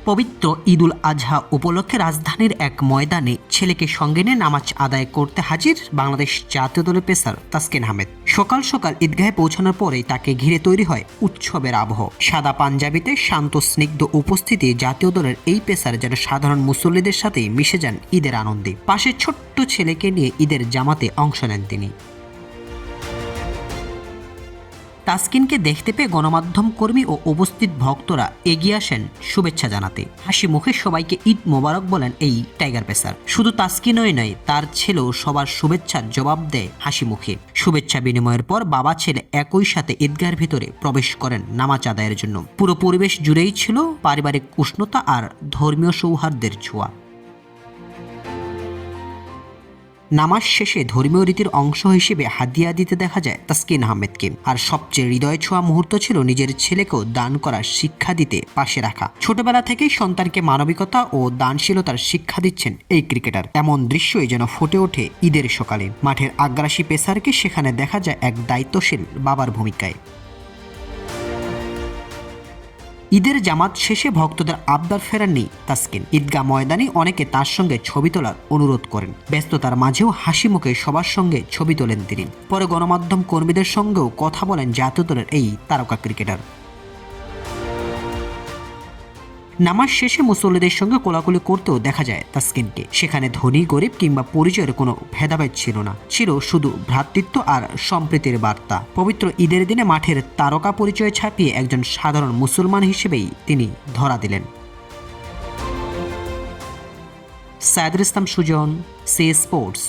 পবিত্র ঈদুল আজহা উপলক্ষে রাজধানীর এক ময়দানে ছেলেকে সঙ্গে নিয়ে নামাজ আদায় করতে হাজির বাংলাদেশ জাতীয় দলের পেসার তাসকিন আহমেদ। সকাল সকাল ঈদগাহে পৌঁছানোর পরেই তাকে ঘিরে তৈরি হয় উৎসবের আবহ। সাদা পাঞ্জাবিতে শান্ত স্নিগ্ধ উপস্থিতি জাতীয় দলের এই পেসার যেন সাধারণ মুসল্লিদের সাথে মিশে যান ঈদের আনন্দে। পাশে ছোট্ট ছেলেকে নিয়ে ঈদের জামাতে অংশ নেন তিনি। তাসকিনকে দেখতে পেয়ে গণমাধ্যম কর্মী ও উপস্থিত ভক্তরা এগিয়ে আসেন শুভেচ্ছা জানাতে। হাসি মুখে সবাইকে ঈদ মোবারক বলেন এই টাইগার পেসার। শুধু তাসকিনই নয়, তার ছেলেও সবার শুভেচ্ছার জবাব দেয় হাসি মুখে। শুভেচ্ছা বিনিময়ের পর বাবা ছেলে একই সাথে ঈদগাহের ভিতরে প্রবেশ করেন নামাজ আদায়ের জন্য। পুরো পরিবেশ জুড়েই ছিল পারিবারিক উষ্ণতা আর ধর্মীয় সৌহার্দ্যের ছোঁয়া। নামাজ শেষে ধর্মীয় রীতির অংশ হিসেবে হাদিয়া দিতে দেখা যায় তাসকিন আহমেদকে। আর সবচেয়ে হৃদয় ছোঁয়া মুহূর্ত ছিল নিজের ছেলেকেও দান করার শিক্ষা দিতে পাশে রাখা। ছোটবেলা থেকেই সন্তানকে মানবিকতা ও দানশীলতার শিক্ষা দিচ্ছেন এই ক্রিকেটার। এমন দৃশ্যই যেন ফুটে ওঠে ঈদের সকালে। মাঠের আগ্রাসী পেসারকে সেখানে দেখা যায় এক দায়িত্বশীল বাবার ভূমিকায়। ঈদের জামাত শেষে ভক্তদের আবদার ফেরাননি তাসকিন। ঈদগাহ ময়দানে অনেকে তার সঙ্গে ছবি তোলার অনুরোধ করেন। ব্যস্ততার মাঝেও হাসি মুখে সবার সঙ্গে ছবি তোলেন তিনি। পরে গণমাধ্যম কর্মীদের সঙ্গেও কথা বলেন জাতীয় দলের এই তারকা ক্রিকেটার। নামাজ শেষে মুসল্লিদের সঙ্গে কোলাকুলি করতেও দেখা যায় তাসকিনকে। সেখানে ধনী গরিব কিংবা পরিচয়ের কোনো ভেদাভেদ ছিল না, ছিল শুধু ভ্রাতৃত্ব আর সম্প্রীতির বার্তা। পবিত্র ঈদের দিনে মাঠের তারকা পরিচয় ছাপিয়ে একজন সাধারণ মুসলমান হিসেবেই তিনি ধরা দিলেন। Saidul Islam Sujan, C sports.